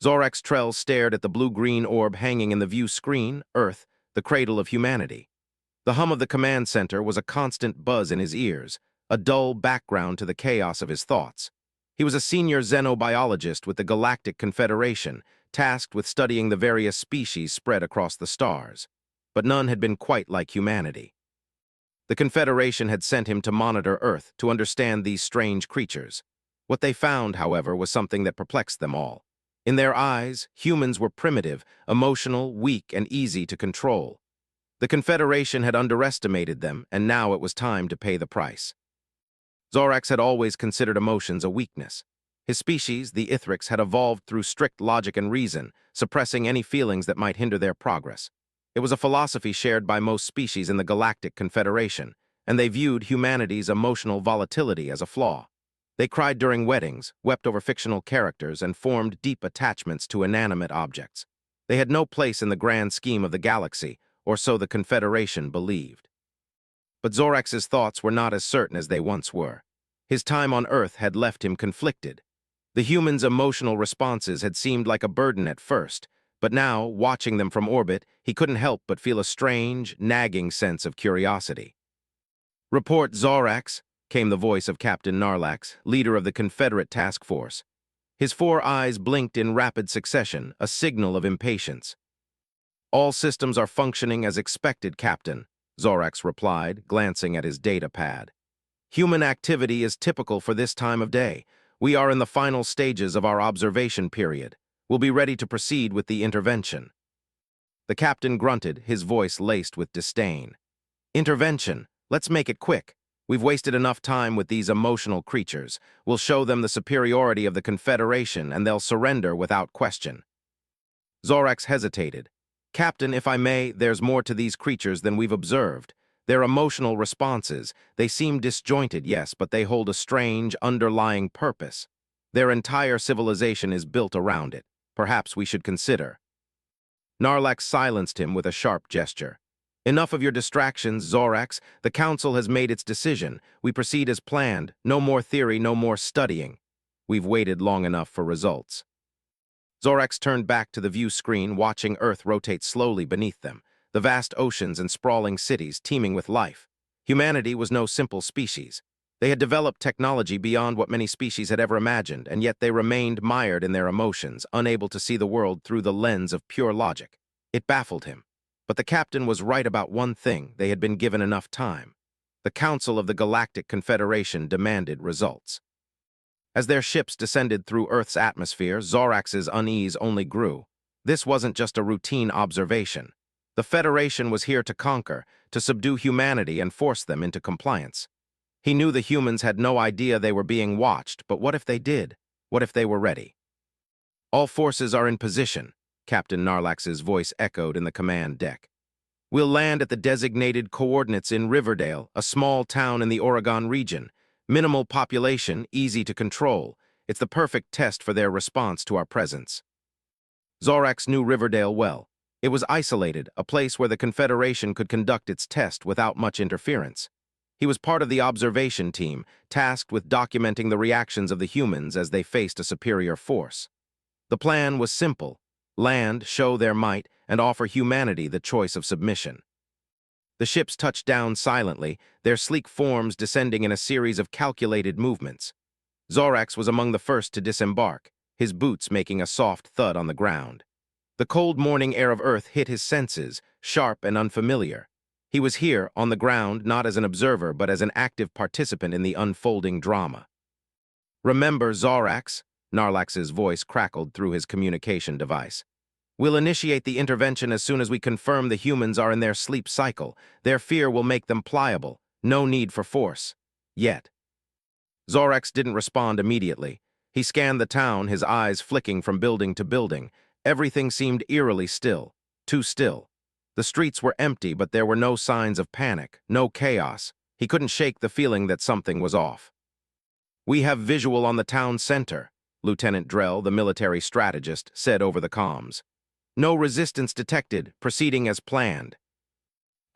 Zorax Trell stared at the blue-green orb hanging in the view screen, Earth, the cradle of humanity. The hum of the command center was a constant buzz in his ears, a dull background to the chaos of his thoughts. He was a senior xenobiologist with the Galactic Confederation, tasked with studying the various species spread across the stars. But none had been quite like humanity. The Confederation had sent him to monitor Earth to understand these strange creatures. What they found, however, was something that perplexed them all. In their eyes, humans were primitive, emotional, weak, and easy to control. The Confederation had underestimated them, and now it was time to pay the price. Zorax had always considered emotions a weakness. His species, the Ithrix, had evolved through strict logic and reason, suppressing any feelings that might hinder their progress. It was a philosophy shared by most species in the Galactic Confederation, and they viewed humanity's emotional volatility as a flaw. They cried during weddings, wept over fictional characters, and formed deep attachments to inanimate objects. They had no place in the grand scheme of the galaxy, or so the Confederation believed. But Zorax's thoughts were not as certain as they once were. His time on Earth had left him conflicted. The humans' emotional responses had seemed like a burden at first, but now, watching them from orbit, he couldn't help but feel a strange, nagging sense of curiosity. "Report, Zorax," came the voice of Captain Narlax, leader of the Confederate task force. His 4 eyes blinked in rapid succession, a signal of impatience. "All systems are functioning as expected, Captain," Zorax replied, glancing at his data pad. "Human activity is typical for this time of day. We are in the final stages of our observation period. We'll be ready to proceed with the intervention." The captain grunted, his voice laced with disdain. "Intervention? Let's make it quick. We've wasted enough time with these emotional creatures. We'll show them the superiority of the Confederation, and they'll surrender without question." Zorax hesitated. "Captain, if I may, there's more to these creatures than we've observed. Their emotional responses, they seem disjointed, yes, but they hold a strange, underlying purpose. Their entire civilization is built around it. Perhaps we should consider." Narlax silenced him with a sharp gesture. "Enough of your distractions, Zorax. The Council has made its decision. We proceed as planned. No more theory, no more studying. We've waited long enough for results." Zorax turned back to the view screen, watching Earth rotate slowly beneath them, the vast oceans and sprawling cities teeming with life. Humanity was no simple species. They had developed technology beyond what many species had ever imagined, and yet they remained mired in their emotions, unable to see the world through the lens of pure logic. It baffled him. But the captain was right about one thing: they had been given enough time. The Council of the Galactic Confederation demanded results. As their ships descended through Earth's atmosphere, Zorax's unease only grew. This wasn't just a routine observation. The Federation was here to conquer, to subdue humanity and force them into compliance. He knew the humans had no idea they were being watched, but what if they did? What if they were ready? "All forces are in position," Captain Narlax's voice echoed in the command deck. "We'll land at the designated coordinates in Riverdale, a small town in the Oregon region. Minimal population, easy to control. It's the perfect test for their response to our presence." Zorax knew Riverdale well. It was isolated, a place where the Confederation could conduct its test without much interference. He was part of the observation team, tasked with documenting the reactions of the humans as they faced a superior force. The plan was simple: land, show their might, and offer humanity the choice of submission. The ships touched down silently, their sleek forms descending in a series of calculated movements. Zorax was among the first to disembark, his boots making a soft thud on the ground. The cold morning air of Earth hit his senses, sharp and unfamiliar. He was here, on the ground, not as an observer, but as an active participant in the unfolding drama. "Remember, Zorax," Narlax's voice crackled through his communication device. "We'll initiate the intervention as soon as we confirm the humans are in their sleep cycle. Their fear will make them pliable. No need for force. Yet." Zorax didn't respond immediately. He scanned the town, his eyes flicking from building to building. Everything seemed eerily still. Too still. The streets were empty, but there were no signs of panic, no chaos. He couldn't shake the feeling that something was off. "We have visual on the town center," Lieutenant Drell, the military strategist, said over the comms. "No resistance detected, proceeding as planned."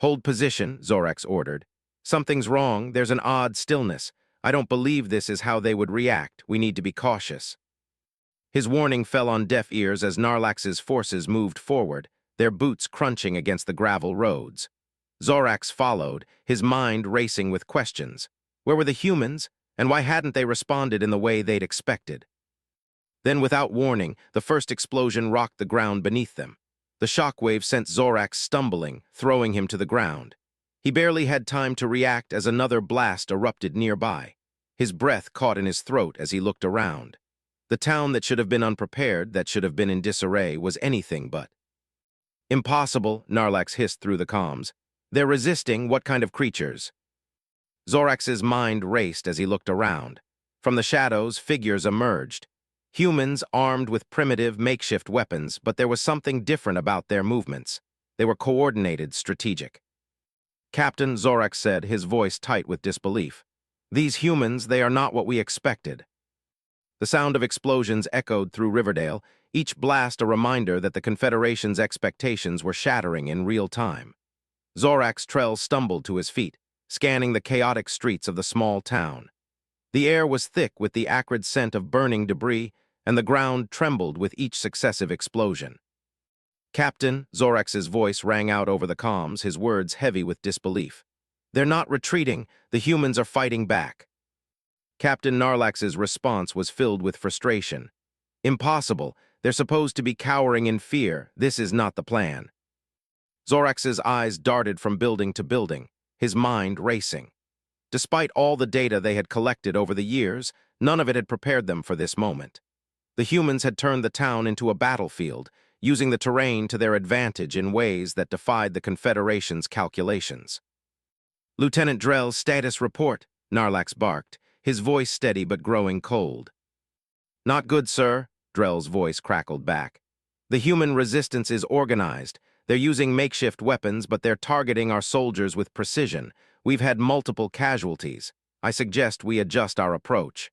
"Hold position," Zorax ordered. "Something's wrong. There's an odd stillness. I don't believe this is how they would react. We need to be cautious." His warning fell on deaf ears as Narlax's forces moved forward, their boots crunching against the gravel roads. Zorax followed, his mind racing with questions. Where were the humans, and why hadn't they responded in the way they'd expected? Then, without warning, the first explosion rocked the ground beneath them. The shockwave sent Zorax stumbling, throwing him to the ground. He barely had time to react as another blast erupted nearby. His breath caught in his throat as he looked around. The town that should have been unprepared, that should have been in disarray, was anything but. Impossible, Narlax hissed through the comms. They're resisting. What kind of creatures? Zorax's mind raced as he looked around. From the shadows, figures emerged. Humans armed with primitive, makeshift weapons, but there was something different about their movements. They were coordinated, strategic. Captain, Zorax said, his voice tight with disbelief. These humans, they are not what we expected. The sound of explosions echoed through Riverdale, each blast a reminder that the Confederation's expectations were shattering in real time. Zorax Trell stumbled to his feet, scanning the chaotic streets of the small town. The air was thick with the acrid scent of burning debris, and the ground trembled with each successive explosion. Captain, Zorax's voice rang out over the comms, his words heavy with disbelief. They're not retreating, the humans are fighting back. Captain Narlax's response was filled with frustration. Impossible, they're supposed to be cowering in fear, this is not the plan. Zorax's eyes darted from building to building, his mind racing. Despite all the data they had collected over the years, none of it had prepared them for this moment. The humans had turned the town into a battlefield, using the terrain to their advantage in ways that defied the Confederation's calculations. Lieutenant Drell's status report, Narlax barked, his voice steady but growing cold. Not good, sir, Drell's voice crackled back. The human resistance is organized. They're using makeshift weapons, but they're targeting our soldiers with precision. We've had multiple casualties. I suggest we adjust our approach.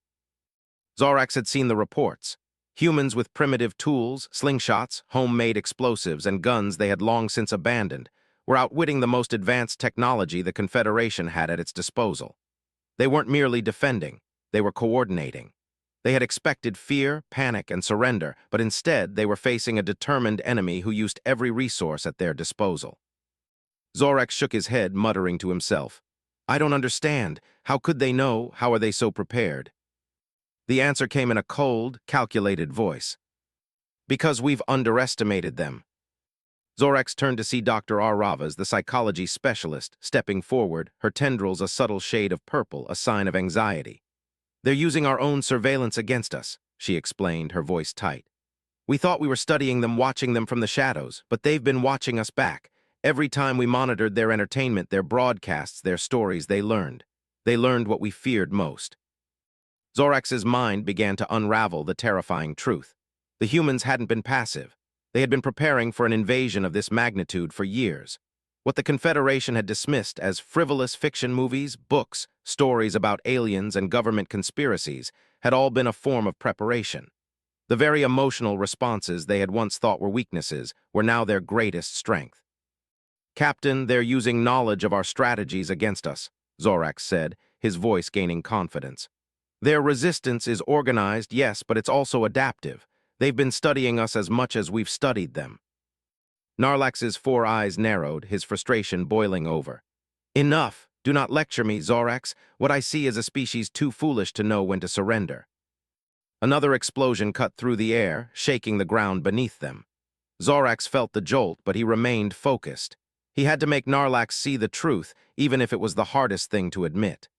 Zorax had seen the reports. Humans with primitive tools, slingshots, homemade explosives, and guns they had long since abandoned were outwitting the most advanced technology the Confederation had at its disposal. They weren't merely defending, they were coordinating. They had expected fear, panic, and surrender, but instead they were facing a determined enemy who used every resource at their disposal. Zorax shook his head, muttering to himself, I don't understand. How could they know? How are they so prepared? The answer came in a cold, calculated voice. Because we've underestimated them. Zorax turned to see Dr. Ravas, the psychology specialist, stepping forward, her tendrils a subtle shade of purple, a sign of anxiety. They're using our own surveillance against us, she explained, her voice tight. We thought we were studying them, watching them from the shadows, but they've been watching us back. Every time we monitored their entertainment, their broadcasts, their stories, they learned. They learned what we feared most. Zorax's mind began to unravel the terrifying truth. The humans hadn't been passive. They had been preparing for an invasion of this magnitude for years. What the Confederation had dismissed as frivolous fiction movies, books, stories about aliens and government conspiracies had all been a form of preparation. The very emotional responses they had once thought were weaknesses were now their greatest strength. Captain, they're using knowledge of our strategies against us, Zorax said, his voice gaining confidence. Their resistance is organized, yes, but it's also adaptive. They've been studying us as much as we've studied them. Narlax's 4 eyes narrowed, his frustration boiling over. Enough! Do not lecture me, Zorax. What I see is a species too foolish to know when to surrender. Another explosion cut through the air, shaking the ground beneath them. Zorax felt the jolt, but he remained focused. He had to make Narlax see the truth, even if it was the hardest thing to admit.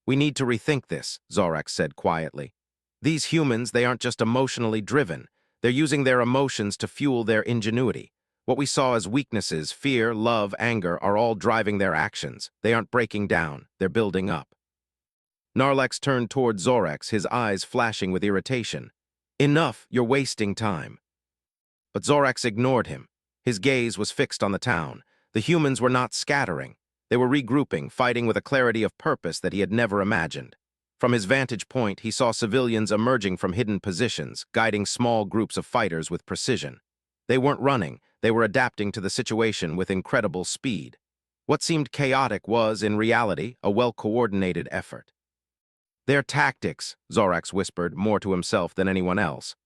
We need to rethink this, Zorax said quietly. These humans, they aren't just emotionally driven. They're using their emotions to fuel their ingenuity. What we saw as weaknesses, fear, love, anger, are all driving their actions. They aren't breaking down, they're building up. Narlax turned toward Zorax, his eyes flashing with irritation. Enough, you're wasting time. But Zorax ignored him. His gaze was fixed on the town. The humans were not scattering. They were regrouping, fighting with a clarity of purpose that he had never imagined. From his vantage point, he saw civilians emerging from hidden positions, guiding small groups of fighters with precision. They weren't running, they were adapting to the situation with incredible speed. What seemed chaotic was, in reality, a well-coordinated effort. Their tactics, Zorax whispered, more to himself than anyone else.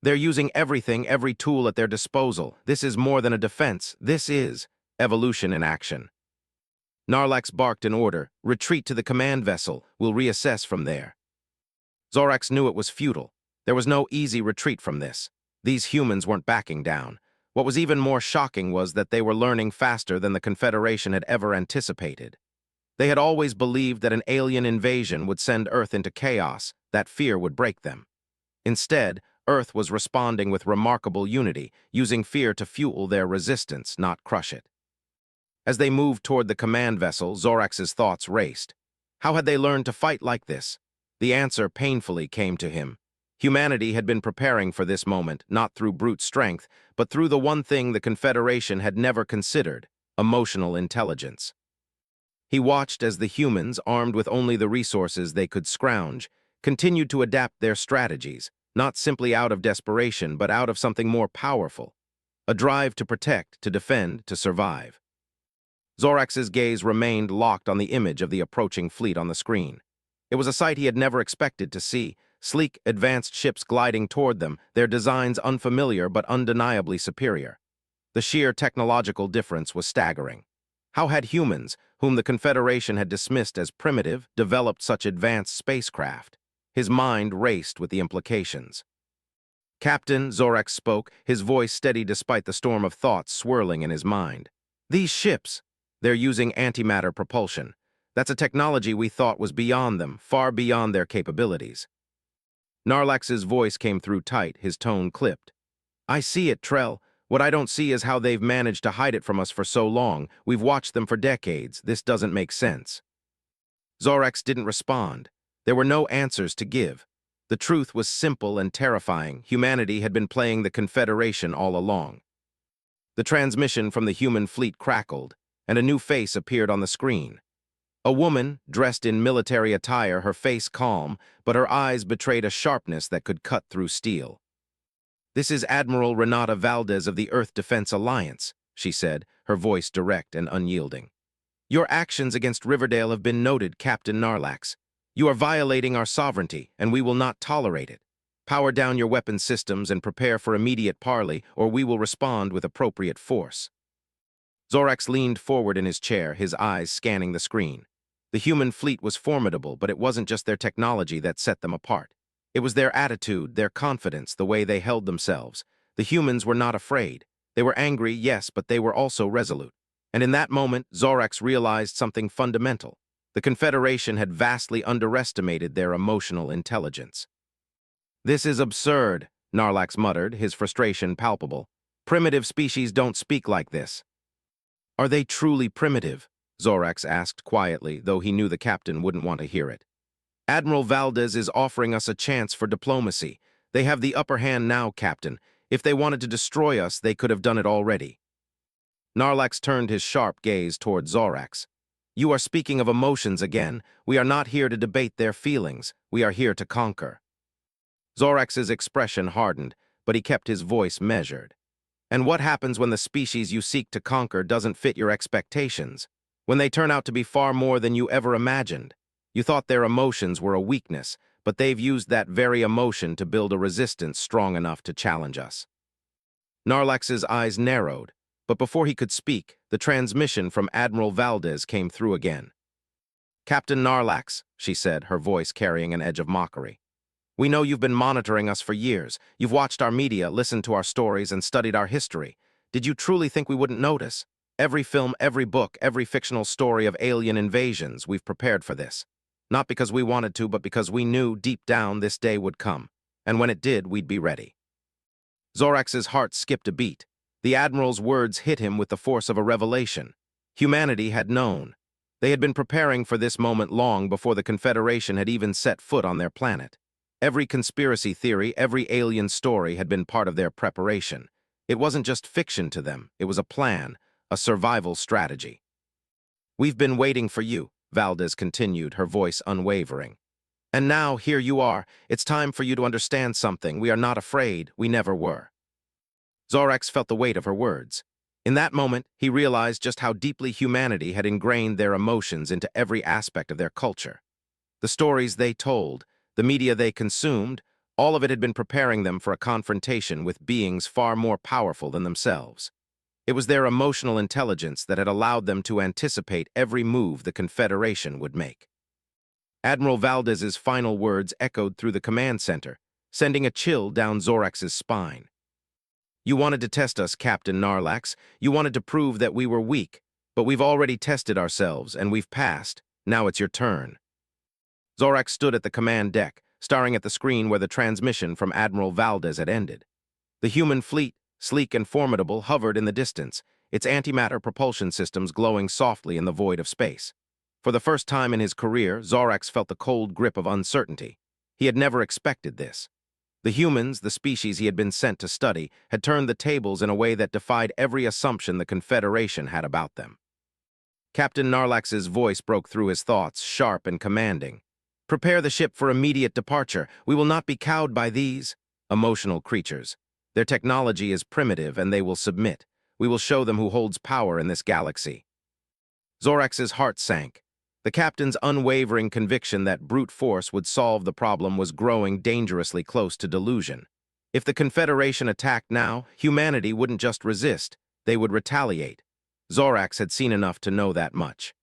They're using everything, every tool at their disposal. This is more than a defense. This is evolution in action. Narlax barked an order. Retreat to the command vessel. We'll reassess from there. Zorax knew it was futile. There was no easy retreat from this. These humans weren't backing down. What was even more shocking was that they were learning faster than the Confederation had ever anticipated. They had always believed that an alien invasion would send Earth into chaos, that fear would break them. Instead, Earth was responding with remarkable unity, using fear to fuel their resistance, not crush it. As they moved toward the command vessel, Zorax's thoughts raced. How had they learned to fight like this? The answer painfully came to him. Humanity had been preparing for this moment, not through brute strength, but through the one thing the Confederation had never considered: emotional intelligence. He watched as the humans, armed with only the resources they could scrounge, continued to adapt their strategies, not simply out of desperation, but out of something more powerful: a drive to protect, to defend, to survive. Zorax's gaze remained locked on the image of the approaching fleet on the screen. It was a sight he had never expected to see: sleek, advanced ships gliding toward them, their designs unfamiliar but undeniably superior. The sheer technological difference was staggering. How had humans, whom the Confederation had dismissed as primitive, developed such advanced spacecraft? His mind raced with the implications. "Captain," Zorax spoke, his voice steady despite the storm of thoughts swirling in his mind. "These ships, they're using antimatter propulsion. That's a technology we thought was beyond them, far beyond their capabilities." Narlax's voice came through tight, his tone clipped. "I see it, Trell. What I don't see is how they've managed to hide it from us for so long. We've watched them for decades. This doesn't make sense." Zorax didn't respond. There were no answers to give. The truth was simple and terrifying. Humanity had been playing the Confederation all along. The transmission from the human fleet crackled, and a new face appeared on the screen. A woman, dressed in military attire, her face calm, but her eyes betrayed a sharpness that could cut through steel. "This is Admiral Renata Valdez of the Earth Defense Alliance," she said, her voice direct and unyielding. "Your actions against Riverdale have been noted, Captain Narlax. You are violating our sovereignty, and we will not tolerate it. Power down your weapon systems and prepare for immediate parley, or we will respond with appropriate force." Zorax leaned forward in his chair, his eyes scanning the screen. The human fleet was formidable, but it wasn't just their technology that set them apart. It was their attitude, their confidence, the way they held themselves. The humans were not afraid. They were angry, yes, but they were also resolute. And in that moment, Zorax realized something fundamental. The Confederation had vastly underestimated their emotional intelligence. "This is absurd," Narlax muttered, his frustration palpable. "Primitive species don't speak like this." "Are they truly primitive?" Zorax asked quietly, though he knew the captain wouldn't want to hear it. "Admiral Valdez is offering us a chance for diplomacy. They have the upper hand now, Captain. If they wanted to destroy us, they could have done it already." Narlax turned his sharp gaze toward Zorax. "You are speaking of emotions again. We are not here to debate their feelings. We are here to conquer." Zorax's expression hardened, but he kept his voice measured. "And what happens when the species you seek to conquer doesn't fit your expectations? When they turn out to be far more than you ever imagined? You thought their emotions were a weakness, but they've used that very emotion to build a resistance strong enough to challenge us." Narlax's eyes narrowed, but before he could speak, the transmission from Admiral Valdez came through again. "Captain Narlax," she said, her voice carrying an edge of mockery. "We know you've been monitoring us for years. You've watched our media, listened to our stories, and studied our history. Did you truly think we wouldn't notice? Every film, every book, every fictional story of alien invasions, we've prepared for this. Not because we wanted to, but because we knew deep down this day would come. And when it did, we'd be ready." Zorax's heart skipped a beat. The Admiral's words hit him with the force of a revelation. Humanity had known. They had been preparing for this moment long before the Confederation had even set foot on their planet. Every conspiracy theory, every alien story had been part of their preparation. It wasn't just fiction to them, it was a plan, a survival strategy. "We've been waiting for you," Valdez continued, her voice unwavering. "And now, here you are. It's time for you to understand something. We are not afraid. We never were." Zorax felt the weight of her words. In that moment, he realized just how deeply humanity had ingrained their emotions into every aspect of their culture. The stories they told, the media they consumed, All of it had been preparing them for a confrontation with beings far more powerful than themselves. It was their emotional intelligence that had allowed them to anticipate every move the Confederation would make. Admiral Valdez's final words echoed through the command center, sending a chill down Zorax's spine. "You wanted to test us, Captain Narlax. You wanted to prove that we were weak, but we've already tested ourselves, and we've passed. Now it's your turn." Zorax stood at the command deck, staring at the screen where the transmission from Admiral Valdez had ended. The human fleet, sleek and formidable, hovered in the distance, its antimatter propulsion systems glowing softly in the void of space. For the first time in his career, Zorax felt the cold grip of uncertainty. He had never expected this. The humans, the species he had been sent to study, had turned the tables in a way that defied every assumption the Confederation had about them. Captain Narlax's voice broke through his thoughts, sharp and commanding. "Prepare the ship for immediate departure. We will not be cowed by these emotional creatures. Their technology is primitive, and they will submit. We will show them who holds power in this galaxy." Zorax's heart sank. The captain's unwavering conviction that brute force would solve the problem was growing dangerously close to delusion. If the Confederation attacked now, humanity wouldn't just resist, they would retaliate. Zorax had seen enough to know that much.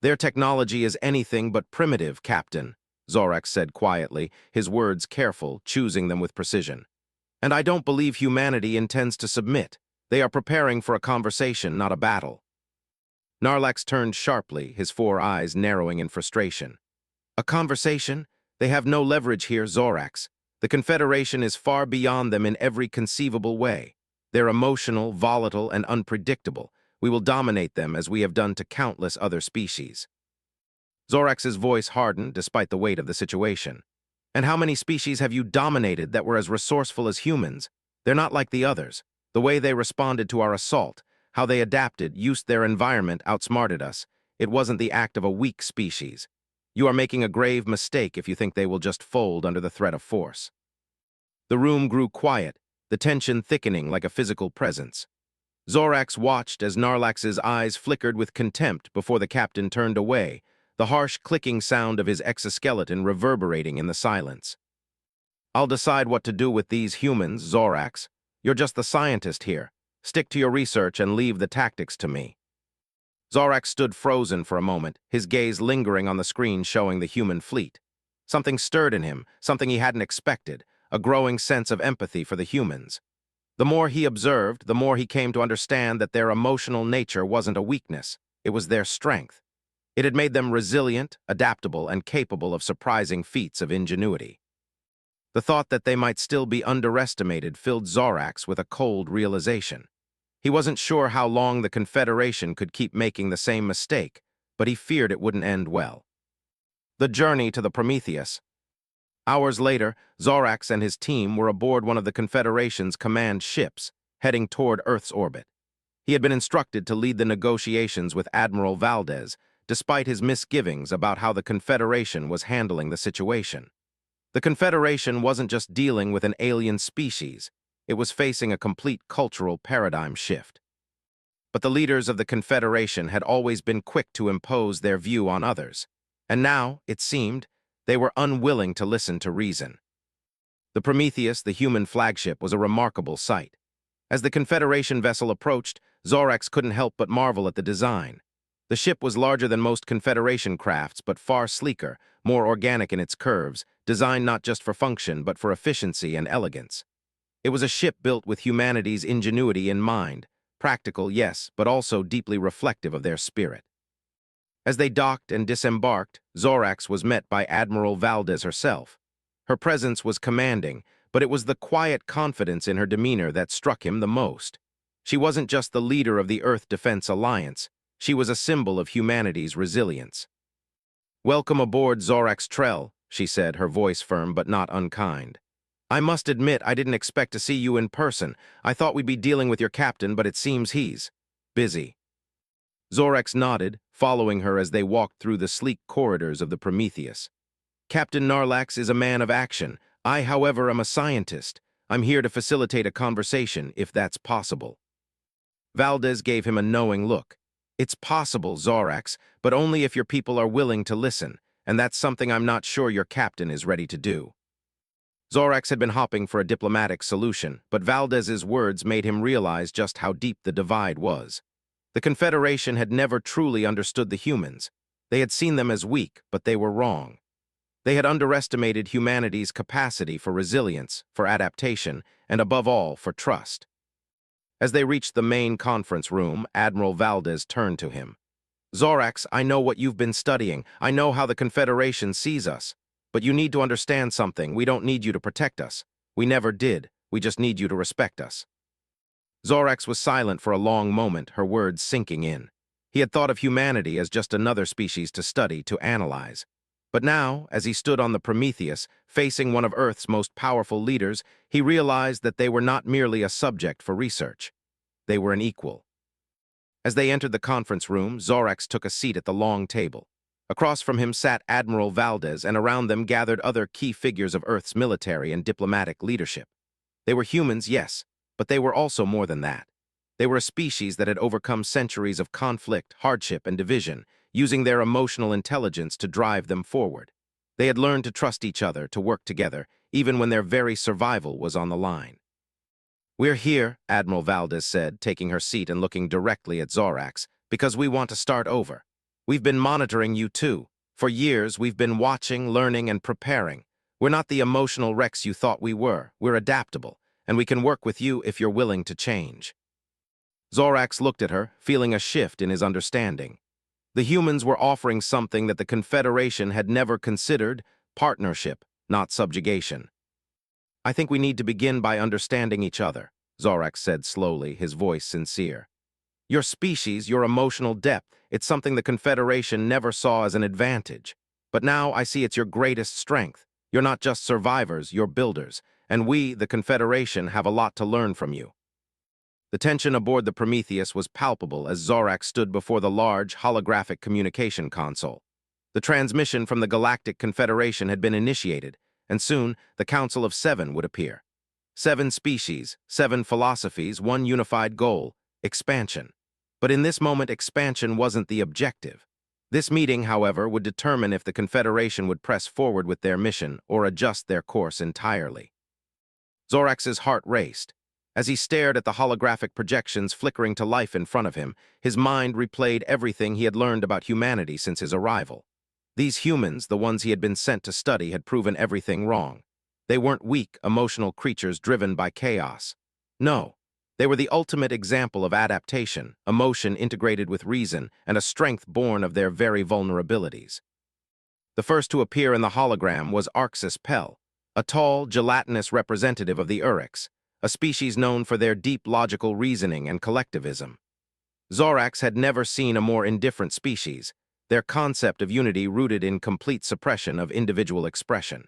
"Their technology is anything but primitive, Captain," Zorax said quietly, his words careful, choosing them with precision. "And I don't believe humanity intends to submit. They are preparing for a conversation, not a battle." Narlax turned sharply, his 4 eyes narrowing in frustration. "A conversation? They have no leverage here, Zorax. The Confederation is far beyond them in every conceivable way. They're emotional, volatile, and unpredictable. We will dominate them as we have done to countless other species." Zorax's voice hardened despite the weight of the situation. "And how many species have you dominated that were as resourceful as humans? They're not like the others. The way they responded to our assault, how they adapted, used their environment, outsmarted us. It wasn't the act of a weak species. You are making a grave mistake if you think they will just fold under the threat of force." The room grew quiet, the tension thickening like a physical presence. Zorax watched as Narlax's eyes flickered with contempt before the captain turned away, the harsh clicking sound of his exoskeleton reverberating in the silence. "I'll decide what to do with these humans, Zorax. You're just the scientist here. Stick to your research and leave the tactics to me." Zorax stood frozen for a moment, his gaze lingering on the screen showing the human fleet. Something stirred in him, something he hadn't expected, a growing sense of empathy for the humans. The more he observed, the more he came to understand that their emotional nature wasn't a weakness, it was their strength. It had made them resilient, adaptable, and capable of surprising feats of ingenuity. The thought that they might still be underestimated filled Zorax with a cold realization. He wasn't sure how long the Confederation could keep making the same mistake, but he feared it wouldn't end well. The journey to the Prometheus. Hours later, Zorax and his team were aboard one of the Confederation's command ships, heading toward Earth's orbit. He had been instructed to lead the negotiations with Admiral Valdez, despite his misgivings about how the Confederation was handling the situation. The Confederation wasn't just dealing with an alien species, it was facing a complete cultural paradigm shift. But the leaders of the Confederation had always been quick to impose their view on others, and now, it seemed, they were unwilling to listen to reason. The Prometheus, the human flagship, was a remarkable sight. As the Confederation vessel approached, Zorax couldn't help but marvel at the design. The ship was larger than most Confederation crafts, but far sleeker, more organic in its curves, designed not just for function, but for efficiency and elegance. It was a ship built with humanity's ingenuity in mind, practical, yes, but also deeply reflective of their spirit. As they docked and disembarked, Zorax was met by Admiral Valdez herself. Her presence was commanding, but it was the quiet confidence in her demeanor that struck him the most. She wasn't just the leader of the Earth Defense Alliance, she was a symbol of humanity's resilience. "Welcome aboard, Zorax Trell," she said, her voice firm but not unkind. "I must admit I didn't expect to see you in person. I thought we'd be dealing with your captain, but it seems he's busy." Zorax nodded, following her as they walked through the sleek corridors of the Prometheus. "Captain Narlax is a man of action. I, however, am a scientist. I'm here to facilitate a conversation, if that's possible." Valdez gave him a knowing look. "It's possible, Zorax, but only if your people are willing to listen, and that's something I'm not sure your captain is ready to do." Zorax had been hopping for a diplomatic solution, but Valdez's words made him realize just how deep the divide was. The Confederation had never truly understood the humans. They had seen them as weak, but they were wrong. They had underestimated humanity's capacity for resilience, for adaptation, and above all, for trust. As they reached the main conference room, Admiral Valdez turned to him. Zorax, I know what you've been studying. I know how the Confederation sees us. But you need to understand something. We don't need you to protect us. We never did. We just need you to respect us. Zorax was silent for a long moment, her words sinking in. He had thought of humanity as just another species to study, to analyze. But now, as he stood on the Prometheus, facing one of Earth's most powerful leaders, he realized that they were not merely a subject for research. They were an equal. As they entered the conference room, Zorax took a seat at the long table. Across from him sat Admiral Valdez, and around them gathered other key figures of Earth's military and diplomatic leadership. They were humans, yes, but they were also more than that. They were a species that had overcome centuries of conflict, hardship, and division, using their emotional intelligence to drive them forward. They had learned to trust each other, to work together, even when their very survival was on the line. "We're here," Admiral Valdez said, taking her seat and looking directly at Zorax, "because we want to start over. We've been monitoring you too. For years, we've been watching, learning, and preparing. We're not the emotional wrecks you thought we were. We're adaptable, and we can work with you if you're willing to change." Zorax looked at her, feeling a shift in his understanding. The humans were offering something that the Confederation had never considered: partnership, not subjugation. "I think we need to begin by understanding each other," Zorax said slowly, his voice sincere. "Your species, your emotional depth, it's something the Confederation never saw as an advantage. But now I see it's your greatest strength. You're not just survivors, you're builders, and we, the Confederation, have a lot to learn from you." The tension aboard the Prometheus was palpable as Zorax stood before the large, holographic communication console. The transmission from the Galactic Confederation had been initiated, and soon the Council of Seven would appear. 7 species, 7 philosophies, one unified goal: expansion. But in this moment, expansion wasn't the objective. This meeting, however, would determine if the Confederation would press forward with their mission or adjust their course entirely. Zorax's heart raced. As he stared at the holographic projections flickering to life in front of him, his mind replayed everything he had learned about humanity since his arrival. These humans, the ones he had been sent to study, had proven everything wrong. They weren't weak, emotional creatures driven by chaos. No, they were the ultimate example of adaptation, emotion integrated with reason, and a strength born of their very vulnerabilities. The first to appear in the hologram was Arxis Pell, a tall, gelatinous representative of the Uryx, a species known for their deep logical reasoning and collectivism. Zorax had never seen a more indifferent species, their concept of unity rooted in complete suppression of individual expression.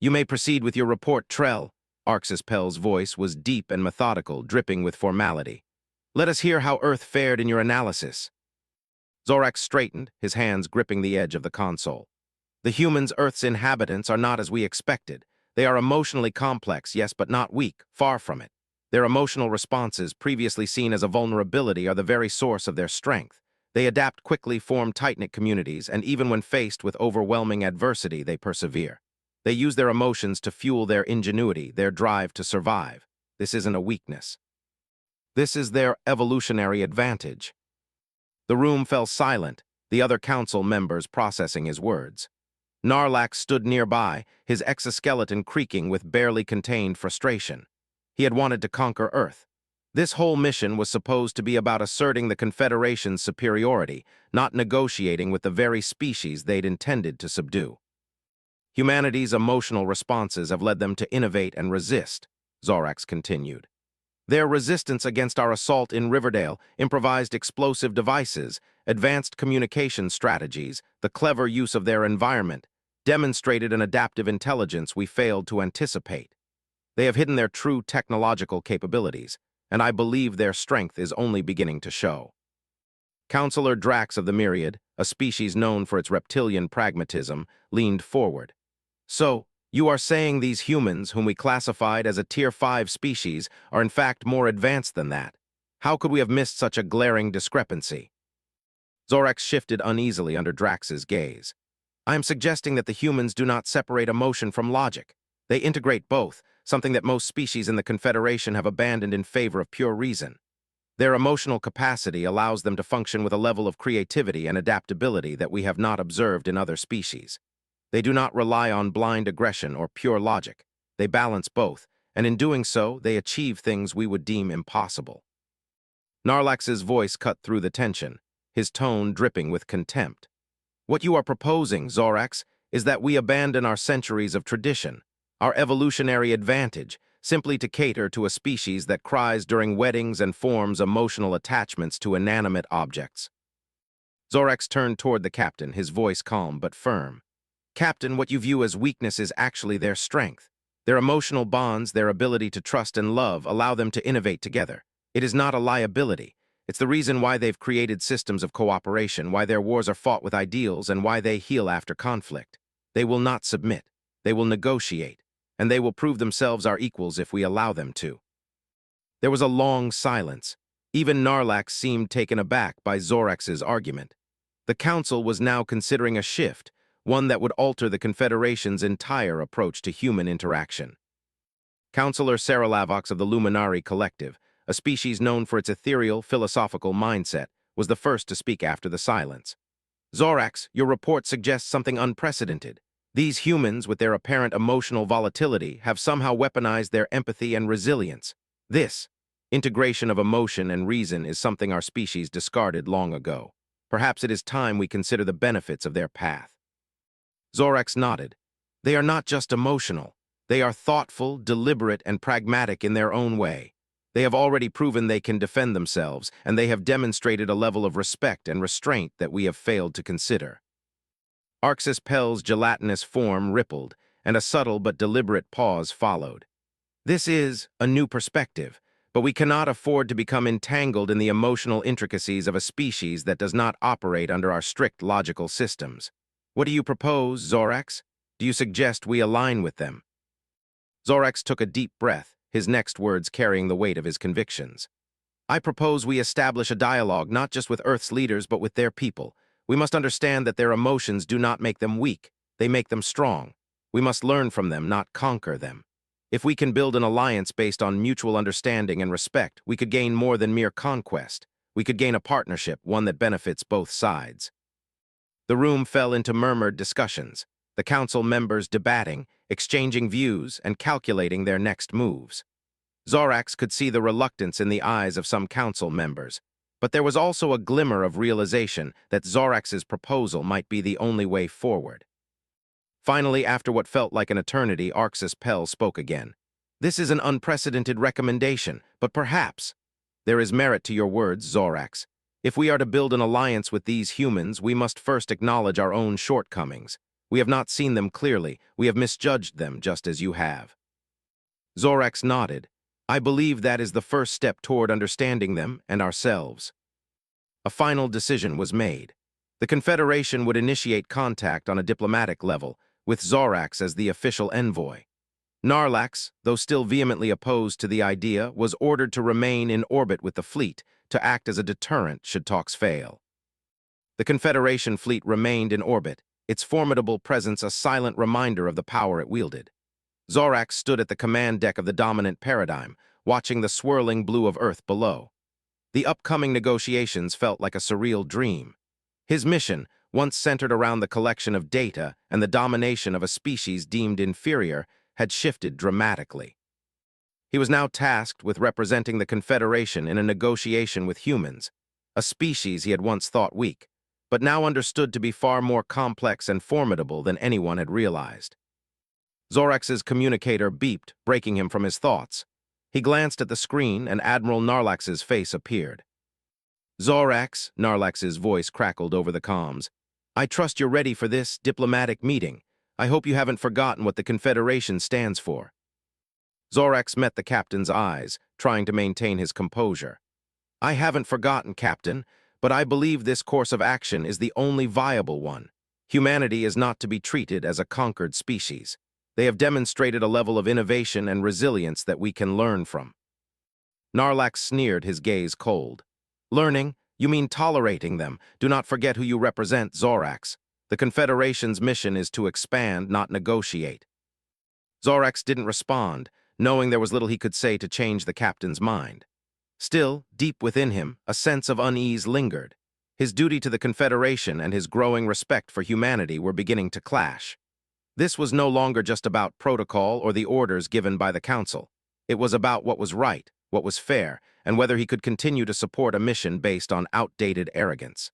"You may proceed with your report, Trell." Arxis Pell's voice was deep and methodical, dripping with formality. "Let us hear how Earth fared in your analysis." Zorax straightened, his hands gripping the edge of the console. "The humans, Earth's inhabitants, are not as we expected. They are emotionally complex, yes, but not weak, far from it. Their emotional responses, previously seen as a vulnerability, are the very source of their strength. They adapt quickly, form tight-knit communities, and even when faced with overwhelming adversity, they persevere. They use their emotions to fuel their ingenuity, their drive to survive. This isn't a weakness. This is their evolutionary advantage." The room fell silent, the other council members processing his words. Narlax stood nearby, his exoskeleton creaking with barely contained frustration. He had wanted to conquer Earth. This whole mission was supposed to be about asserting the Confederation's superiority, not negotiating with the very species they'd intended to subdue. "Humanity's emotional responses have led them to innovate and resist," Zorax continued. "Their resistance against our assault in Riverdale, improvised explosive devices, advanced communication strategies, the clever use of their environment, demonstrated an adaptive intelligence we failed to anticipate. They have hidden their true technological capabilities, and I believe their strength is only beginning to show." Counselor Drax of the Myriad, a species known for its reptilian pragmatism, leaned forward. "So, you are saying these humans, whom we classified as a Tier 5 species, are in fact more advanced than that? How could we have missed such a glaring discrepancy?" Zorax shifted uneasily under Drax's gaze. "I am suggesting that the humans do not separate emotion from logic. They integrate both, something that most species in the Confederation have abandoned in favor of pure reason. Their emotional capacity allows them to function with a level of creativity and adaptability that we have not observed in other species. They do not rely on blind aggression or pure logic. They balance both, and in doing so, they achieve things we would deem impossible. Narlax's voice cut through the tension, his tone dripping with contempt. What you are proposing, Zorax, is that we abandon our centuries of tradition, our evolutionary advantage, simply to cater to a species that cries during weddings and forms emotional attachments to inanimate objects. Zorax turned toward the captain, his voice calm but firm. Captain, what you view as weakness is actually their strength. Their emotional bonds, their ability to trust and love, allow them to innovate together. It is not a liability. It's the reason why they've created systems of cooperation, why their wars are fought with ideals, and why they heal after conflict. They will not submit. They will negotiate, and they will prove themselves our equals if we allow them to. There was a long silence. Even Narlax seemed taken aback by Zorax's argument. The Council was now considering a shift, one that would alter the Confederation's entire approach to human interaction. Councillor Saralavox of the Luminari Collective, a species known for its ethereal, philosophical mindset, was the first to speak after the silence. Zorax, your report suggests something unprecedented. These humans, with their apparent emotional volatility, have somehow weaponized their empathy and resilience. This integration of emotion and reason is something our species discarded long ago. Perhaps it is time we consider the benefits of their path. Zorax nodded. They are not just emotional. They are thoughtful, deliberate, and pragmatic in their own way. They have already proven they can defend themselves, and they have demonstrated a level of respect and restraint that we have failed to consider. Arxis Pell's gelatinous form rippled, and a subtle but deliberate pause followed. This is a new perspective, but we cannot afford to become entangled in the emotional intricacies of a species that does not operate under our strict logical systems. What do you propose, Zorax? Do you suggest we align with them? Zorax took a deep breath, his next words carrying the weight of his convictions. I propose we establish a dialogue not just with Earth's leaders but with their people. We must understand that their emotions do not make them weak, they make them strong. We must learn from them, not conquer them. If we can build an alliance based on mutual understanding and respect, we could gain more than mere conquest. We could gain a partnership, one that benefits both sides. The room fell into murmured discussions, the council members debating, exchanging views, and calculating their next moves. Zorax could see the reluctance in the eyes of some council members, but there was also a glimmer of realization that Zorax's proposal might be the only way forward. Finally, after what felt like an eternity, Arxis Pell spoke again. This is an unprecedented recommendation, but perhaps there is merit to your words, Zorax. If we are to build an alliance with these humans, we must first acknowledge our own shortcomings. We have not seen them clearly. We have misjudged them just as you have. Zorax nodded. I believe that is the first step toward understanding them and ourselves. A final decision was made. The Confederation would initiate contact on a diplomatic level, with Zorax as the official envoy. Narlax, though still vehemently opposed to the idea, was ordered to remain in orbit with the fleet, to act as a deterrent should talks fail. The Confederation fleet remained in orbit, its formidable presence a silent reminder of the power it wielded. Zorax stood at the command deck of the dominant paradigm, watching the swirling blue of Earth below. The upcoming negotiations felt like a surreal dream. His mission, once centered around the collection of data and the domination of a species deemed inferior, had shifted dramatically. He was now tasked with representing the Confederation in a negotiation with humans, a species he had once thought weak, but now understood to be far more complex and formidable than anyone had realized. Zorax's communicator beeped, breaking him from his thoughts. He glanced at the screen, and Admiral Narlax's face appeared. Zorax, Narlax's voice crackled over the comms. I trust you're ready for this diplomatic meeting. I hope you haven't forgotten what the Confederation stands for. Zorax met the captain's eyes, trying to maintain his composure. I haven't forgotten, Captain, but I believe this course of action is the only viable one. Humanity is not to be treated as a conquered species. They have demonstrated a level of innovation and resilience that we can learn from. Narlax sneered, his gaze cold. Learning? You mean tolerating them. Do not forget who you represent, Zorax. The Confederation's mission is to expand, not negotiate. Zorax didn't respond, knowing there was little he could say to change the captain's mind. Still, deep within him, a sense of unease lingered. His duty to the Confederation and his growing respect for humanity were beginning to clash. This was no longer just about protocol or the orders given by the Council. It was about what was right, what was fair, and whether he could continue to support a mission based on outdated arrogance.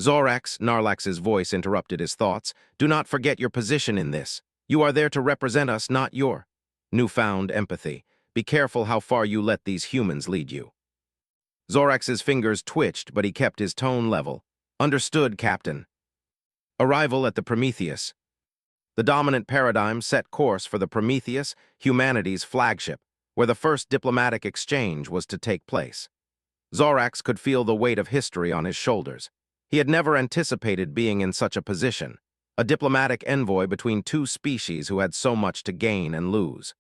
Zorax, Narlax's voice interrupted his thoughts. Do not forget your position in this. You are there to represent us, not your newfound empathy. Be careful how far you let these humans lead you. Zorax's fingers twitched, but he kept his tone level. Understood, Captain. Arrival at the Prometheus. The dominant paradigm set course for the Prometheus, humanity's flagship, where the first diplomatic exchange was to take place. Zorax could feel the weight of history on his shoulders. He had never anticipated being in such a position, a diplomatic envoy between two species who had so much to gain and lose.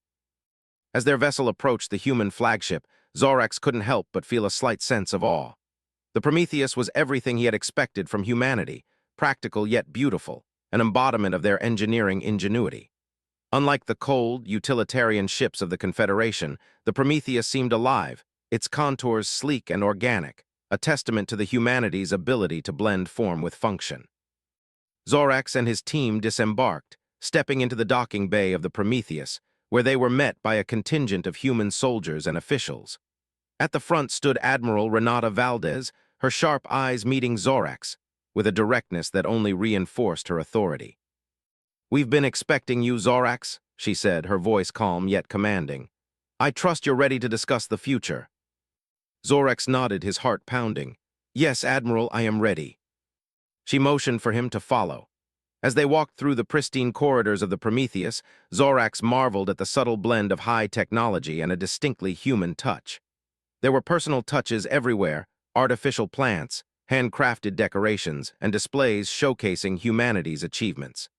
As their vessel approached the human flagship, Zorax couldn't help but feel a slight sense of awe. The Prometheus was everything he had expected from humanity, practical yet beautiful, an embodiment of their engineering ingenuity. Unlike the cold, utilitarian ships of the Confederation, the Prometheus seemed alive, its contours sleek and organic, a testament to the humanity's ability to blend form with function. Zorax and his team disembarked, stepping into the docking bay of the Prometheus, where they were met by a contingent of human soldiers and officials. At the front stood Admiral Renata Valdez, her sharp eyes meeting Zorax, with a directness that only reinforced her authority. "We've been expecting you, Zorax," she said, her voice calm yet commanding. "I trust you're ready to discuss the future." Zorax nodded, his heart pounding. "Yes, Admiral, I am ready." She motioned for him to follow. As they walked through the pristine corridors of the Prometheus, Zorax marveled at the subtle blend of high technology and a distinctly human touch. There were personal touches everywhere, artificial plants, handcrafted decorations, and displays showcasing humanity's achievements.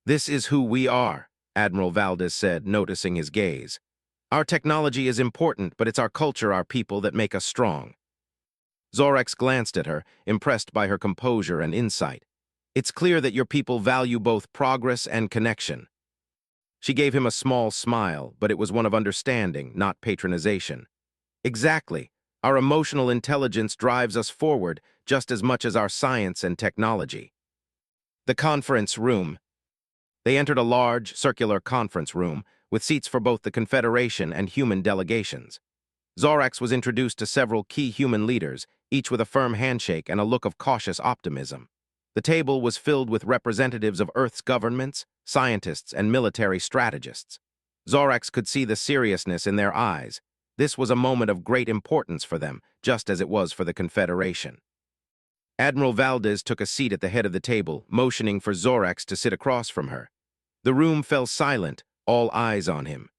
"This is who we are," Admiral Valdez said, noticing his gaze. "Our technology is important, but it's our culture, our people, that make us strong." Zorax glanced at her, impressed by her composure and insight. "It's clear that your people value both progress and connection." She gave him a small smile, but it was one of understanding, not patronization. "Exactly. Our emotional intelligence drives us forward just as much as our science and technology." The conference room. They entered a large, circular conference room, with seats for both the Confederation and human delegations. Zorax was introduced to several key human leaders, each with a firm handshake and a look of cautious optimism. The table was filled with representatives of Earth's governments, scientists, and military strategists. Zorax could see the seriousness in their eyes. This was a moment of great importance for them, just as it was for the Confederation. Admiral Valdez took a seat at the head of the table, motioning for Zorax to sit across from her. The room fell silent, all eyes on him.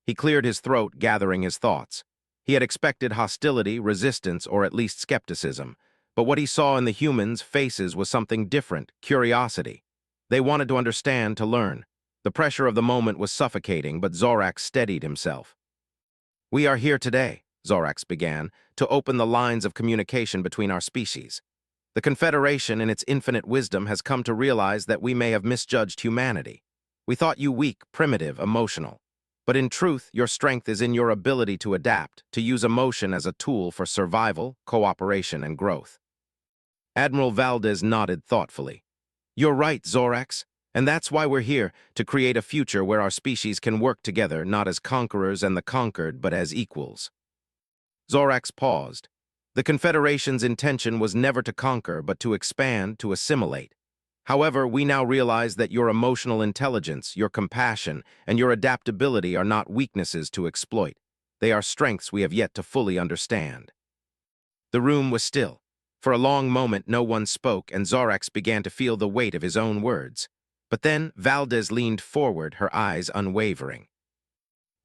He cleared his throat, gathering his thoughts. He had expected hostility, resistance, or at least skepticism. But what he saw in the humans' faces was something different, curiosity. They wanted to understand, to learn. The pressure of the moment was suffocating, but Zorax steadied himself. "We are here today," Zorax began, "to open the lines of communication between our species. The Confederation, in its infinite wisdom, has come to realize that we may have misjudged humanity. We thought you weak, primitive, emotional. But in truth, your strength is in your ability to adapt, to use emotion as a tool for survival, cooperation, and growth." Admiral Valdez nodded thoughtfully. "You're right, Zorax, and that's why we're here, to create a future where our species can work together, not as conquerors and the conquered, but as equals." Zorax paused. The Confederation's intention was never to conquer, but to expand, to assimilate. However, we now realize that your emotional intelligence, your compassion, and your adaptability are not weaknesses to exploit. They are strengths we have yet to fully understand. The room was still. For a long moment, no one spoke, and Zorax began to feel the weight of his own words. But then, Valdez leaned forward, her eyes unwavering.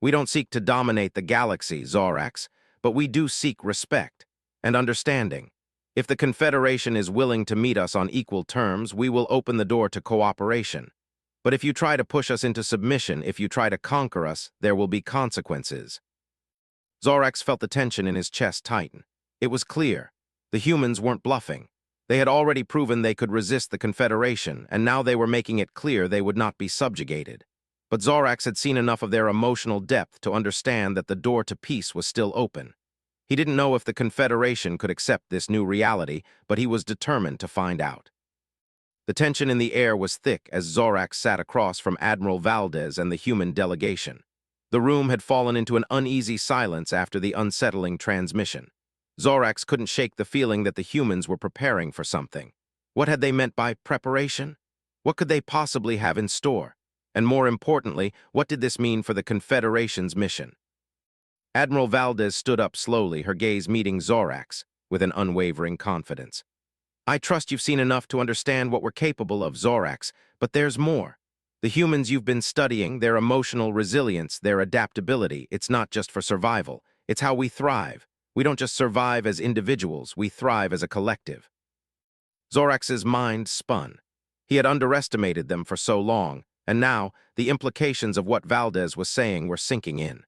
"We don't seek to dominate the galaxy, Zorax, but we do seek respect and understanding. If the Confederation is willing to meet us on equal terms, we will open the door to cooperation. But if you try to push us into submission, if you try to conquer us, there will be consequences." Zorax felt the tension in his chest tighten. It was clear. The humans weren't bluffing. They had already proven they could resist the Confederation, and now they were making it clear they would not be subjugated. But Zorax had seen enough of their emotional depth to understand that the door to peace was still open. He didn't know if the Confederation could accept this new reality, but he was determined to find out. The tension in the air was thick as Zorax sat across from Admiral Valdez and the human delegation. The room had fallen into an uneasy silence after the unsettling transmission. Zorax couldn't shake the feeling that the humans were preparing for something. What had they meant by preparation? What could they possibly have in store? And more importantly, what did this mean for the Confederation's mission? Admiral Valdez stood up slowly, her gaze meeting Zorax with an unwavering confidence. I trust you've seen enough to understand what we're capable of, Zorax, but there's more. The humans you've been studying, their emotional resilience, their adaptability, it's not just for survival. It's how we thrive. We don't just survive as individuals, we thrive as a collective. Zorax's mind spun. He had underestimated them for so long, and now the implications of what Valdez was saying were sinking in.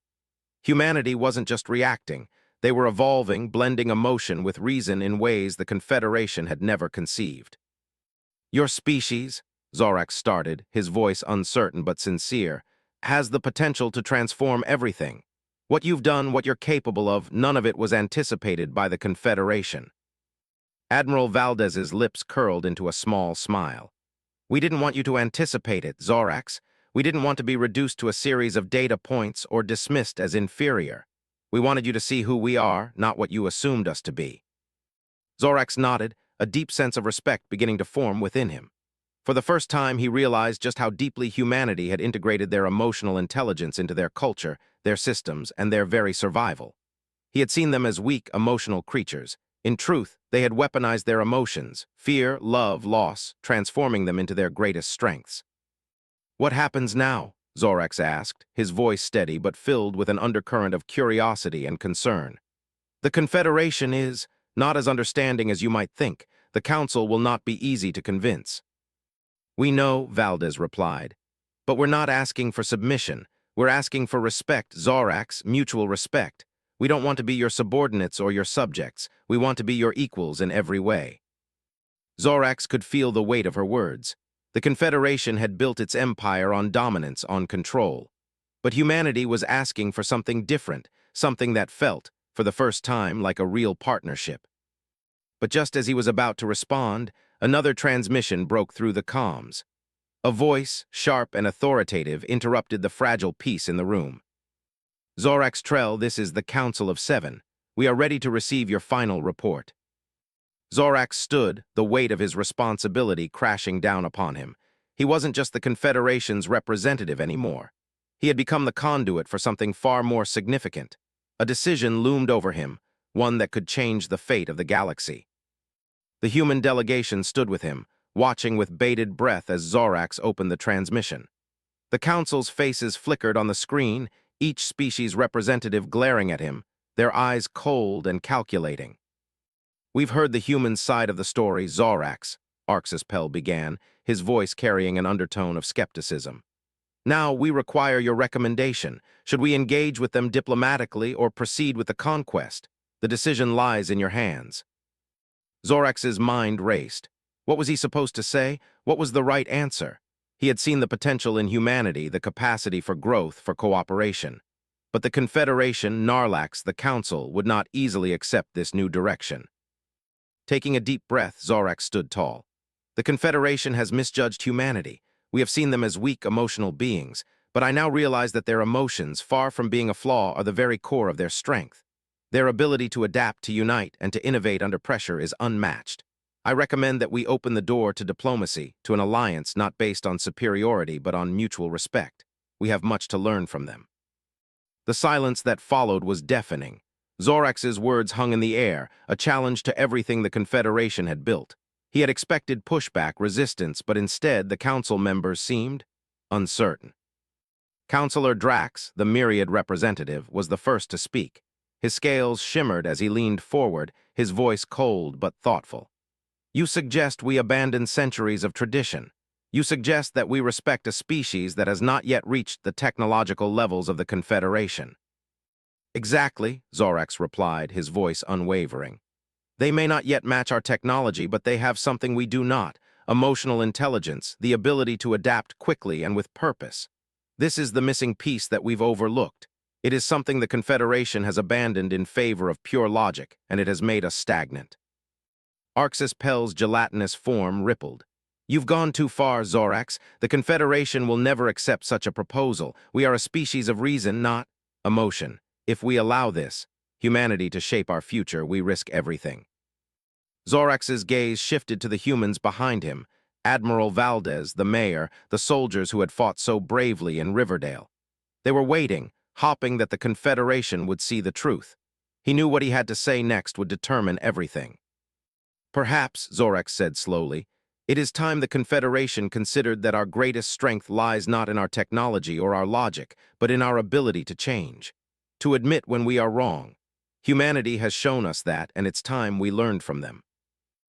Humanity wasn't just reacting. They were evolving, blending emotion with reason in ways the Confederation had never conceived. Your species, Zorax started, his voice uncertain but sincere, has the potential to transform everything. What you've done, what you're capable of, none of it was anticipated by the Confederation. Admiral Valdez's lips curled into a small smile. We didn't want you to anticipate it, Zorax. We didn't want to be reduced to a series of data points or dismissed as inferior. We wanted you to see who we are, not what you assumed us to be. Zorax nodded, a deep sense of respect beginning to form within him. For the first time, he realized just how deeply humanity had integrated their emotional intelligence into their culture, their systems, and their very survival. He had seen them as weak, emotional creatures. In truth, they had weaponized their emotions, fear, love, loss, transforming them into their greatest strengths. What happens now? Zorax asked, his voice steady but filled with an undercurrent of curiosity and concern. The Confederation is not as understanding as you might think. The Council will not be easy to convince. We know, Valdez replied, but we're not asking for submission. We're asking for respect, Zorax, mutual respect. We don't want to be your subordinates or your subjects. We want to be your equals in every way. Zorax could feel the weight of her words. The Confederation had built its empire on dominance, on control. But humanity was asking for something different, something that felt, for the first time, like a real partnership. But just as he was about to respond, another transmission broke through the comms. A voice, sharp and authoritative, interrupted the fragile peace in the room. Zorax Trell, this is the Council of Seven. We are ready to receive your final report. Zorax stood, the weight of his responsibility crashing down upon him. He wasn't just the Confederation's representative anymore. He had become the conduit for something far more significant. A decision loomed over him, one that could change the fate of the galaxy. The human delegation stood with him, watching with bated breath as Zorax opened the transmission. The Council's faces flickered on the screen, each species representative glaring at him, their eyes cold and calculating. We've heard the human side of the story, Zorax, Arxis Pell began, his voice carrying an undertone of skepticism. Now we require your recommendation. Should we engage with them diplomatically or proceed with the conquest? The decision lies in your hands. Zorax's mind raced. What was he supposed to say? What was the right answer? He had seen the potential in humanity, the capacity for growth, for cooperation. But the Confederation, Narlax, the Council, would not easily accept this new direction. Taking a deep breath, Zorax stood tall. The Confederation has misjudged humanity. We have seen them as weak, emotional beings, but I now realize that their emotions, far from being a flaw, are the very core of their strength. Their ability to adapt, to unite, and to innovate under pressure is unmatched. I recommend that we open the door to diplomacy, to an alliance not based on superiority but on mutual respect. We have much to learn from them. The silence that followed was deafening. Zorax's words hung in the air, a challenge to everything the Confederation had built. He had expected pushback, resistance, but instead the Council members seemed uncertain. Councillor Drax, the myriad representative, was the first to speak. His scales shimmered as he leaned forward, his voice cold but thoughtful. You suggest we abandon centuries of tradition. You suggest that we respect a species that has not yet reached the technological levels of the Confederation. Exactly, Zorax replied, his voice unwavering. They may not yet match our technology, but they have something we do not, emotional intelligence, the ability to adapt quickly and with purpose. This is the missing piece that we've overlooked. It is something the Confederation has abandoned in favor of pure logic, and it has made us stagnant. Arxis Pell's gelatinous form rippled. You've gone too far, Zorax. The Confederation will never accept such a proposal. We are a species of reason, not emotion. If we allow this, humanity to shape our future, we risk everything. Zorax's gaze shifted to the humans behind him, Admiral Valdez, the mayor, the soldiers who had fought so bravely in Riverdale. They were waiting, hoping that the Confederation would see the truth. He knew what he had to say next would determine everything. Perhaps, Zorax said slowly, it is time the Confederation considered that our greatest strength lies not in our technology or our logic, but in our ability to change, to admit when we are wrong. Humanity has shown us that, and it's time we learned from them.